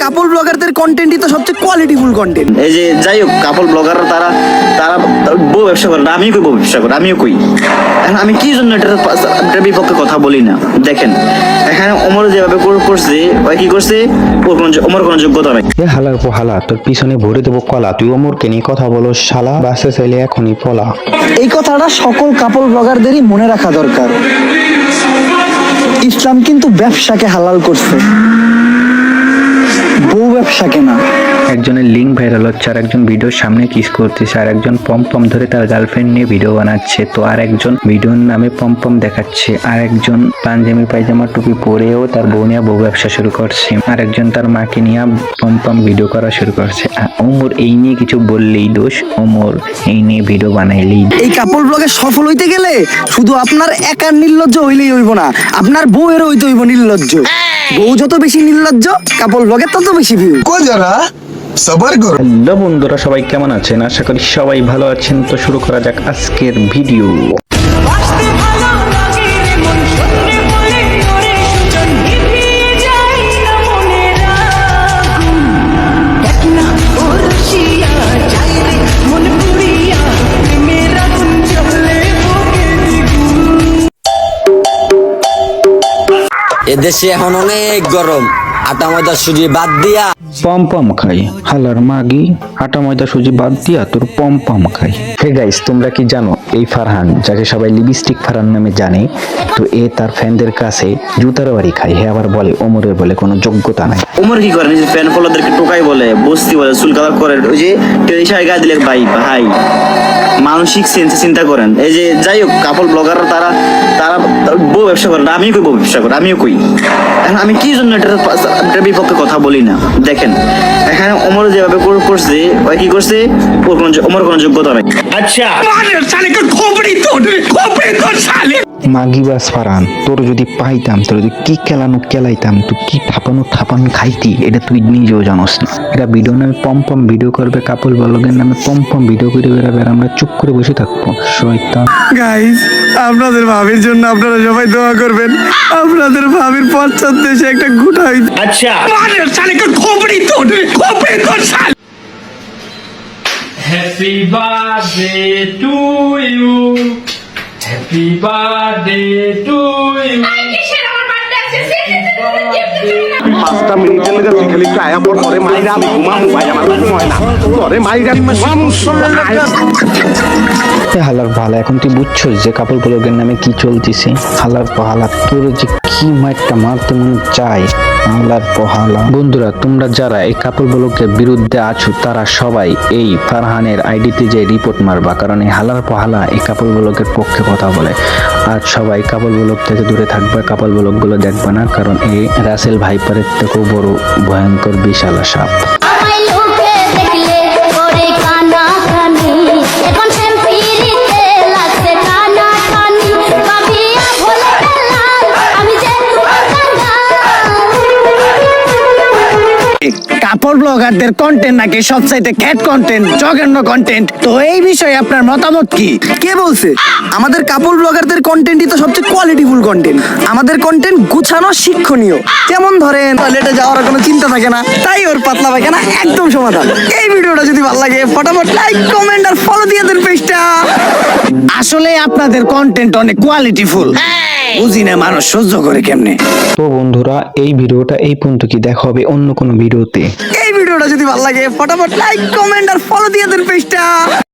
কাপল ব্লগারদের কন্টেন্টই তো সবচেয়ে কোয়ালিটিফুল কন্টেন্ট। এই যে যাই হোক কাপল ব্লগাররা তারা বউ ব্যবসা করে না, আমিও কই বউ ব্যবসা করে, আমিও কই। এখন আমি কি জন্য এটার বিপক্ষে কথা বলি না? দেখেন এখানে ওমর যেভাবে করছে, ওই কি করছে, ওমর কোনো যোগ্যতা নাই। এ হালার পো হালা, তোর পিছনে ভরে দেবো কলা, তুই ওমরকে নিয়ে কথা বলো শালা, বাসে চাইলে এখনই পলা। এই কথাটা সকল কাপল ব্লগারদেরই মনে রাখা দরকার। ইসলাম কিন্তু ব্যবসাকে হালাল করছে, বউ ব্যবসাকে না। একজনের লিঙ্ক ভাইরাল হচ্ছে, আর একজন ভিডিওর সামনে কিস করতেছে, আর একজন পম ধরে তার গার্লফ্রেন্ড নিয়ে ভিডিও বানাচ্ছে, তো আর একজন ভিডিওর নামে পম দেখাচ্ছে, আর একজন পাঞ্জাবি পায়জামা টুপি পরেও তার বউ নিয়ে বউ ব্যবসা শুরু করছে, আর একজন তার মাকে নিয়ে পম ভিডিও করা শুরু করছে। আর ওমর এই নিয়ে কিছু বললেই দোষ, ওমর এই নিয়ে ভিডিও বানাইলেই। এই কাপল ব্লগে সফল হইতে গেলে শুধু আপনার একার নির্লজ্জ হইলেই হইব না, আপনার বউয়েরও হইতে হইব নির্লজ্জ। বউ যত বেশি নির্লজ্জ, কাপল ব্লগে তত বেশি ভিউ। হ্যালো বন্ধুরা, সবাই কেমন আছেন? আশা করি সবাই ভালো আছেন। তো শুরু করা যাক আজকের ভিডিও। এদেশে এখন অনেক গরম, আটা ময়দা সুজি বাদ দিয়া পম খাই হালার মাগি, আটা ময়দা সুজি বাদ দিয়া তোর পম খাই। হে গাইস, তোমরা কি জানো এই ফারহান, যাকে সবাই লিপস্টিক ফারহান নামে জানে, তো এ তার ফ্যানদের কাছে জুতার বাড়ি খায়। হে আবার বলে ওমরের বলে কোনো যোগ্যতা নাই। ওমর কি করে, নিজের ফ্যান ফলোদেরকে টোকাই বলে, বস্তি বলে, চুল কালার করে, ওই যে টেলিশায় গায়ে দিলে ভাই ভাই মানসিক সেন্সে চিন্তা করেন। এই যে যাই হোক কাপল ব্লগাররা তারা বউ ব্যবসা করে না, আমিও কই বউ ব্যবসা করে, আমিও কই। এখন আমি কি জন্য এটার বিপক্ষে কথা বলি না? দেখেন এখানে ওমর যেভাবে করছে, ওই কি করছে, ওমর কোনো যোগ্যতা নাই। আচ্ছা মাগিবাস ফারহান, তোর যদি পাইতাম, তোর যদি কি কেলাইতাম, তুই কি থাপানো খাইতি, এটা তুই নিজেও জানোস না। এটা ভিডিও নামে পম ভিডিও করবে, কাপল ব্লগের নামে পম ভিডিও করে বেড়াবে, আর আমরা চুপ করে বসে থাকবো। শয়তান। গাইস, আপনাদের ভাবির জন্য আপনারা সবাই দোয়া করবেন। আপনাদের ভাবির পশ্চাৎ দেশে একটা গুটা হইতে। আচ্ছা Happy birthday to you. Happy birthday to you. পাঁচটা মিনিটের লেগে তুই খালি আয়া পর পরে মাইরা আমি ঘুমামু ভাই, আমার ঘুমায় না পরে মাইরা ঘুমামু। হালার ভালা, এখন তুই বুঝছো যে কাপল ব্লগের নামে কি চলতেছে। হালার পহালা, তোর যে কি মাইটটা মারতে মনে চায়। হালার পহালা। বন্ধুরা, তোমরা যারা এই কাপল ব্লগের বিরুদ্ধে আছো, তারা সবাই এই ফারহানের আইডিতে যে রিপোর্ট মারবা, কারণ এই হালার পহালা এই কাপল ব্লগের পক্ষে কথা বলে। আর সবাই কাপল ব্লগ থেকে দূরে থাকবে, কাপল ব্লগ গুলো দেখবে না, কারণ এই রাসেল ভাইপারের থেকেও বড় ভয়ঙ্কর বিশাল সাপ। কাপল ব্লগারদের কন্টেন্ট নাকি সবচাইতে ক্যাট কন্টেন্ট, জঘন্য কন্টেন্ট। তো এই বিষয়ে আপনার মতামত কি? কে বলছে? আমাদের কাপল ব্লগারদের কন্টেন্টই তো সবচেয়ে কোয়ালিটিফুল কন্টেন্ট। আমাদের কন্টেন্ট গুছানো, শিক্ষণীয়। যেমন ধরেন টয়লেটে যাওয়ার কোনো চিন্তা থাকে না, তাই ওর পাতলা পায়খানা একদম সমাধান। এই ভিডিওটা যদি ভালো লাগে ফটাফট লাইক, কমেন্ট আর ফলো দিয়ে দেন পেজটা। আসলে আপনাদের কন্টেন্ট অনেক কোয়ালিটিফুল, বুঝি না মানুষ সহ্য করে কেমনে। তো বন্ধুরা, এই ভিডিওটা এই পর্যন্ত, কি দেখা হবে অন্য কোনো ভিডিওতে। এই ভিডিওটা যদি ভালো লাগে ফটাফট লাইক, কমেন্ট আর ফলো দিয়ে দেন পেজটা।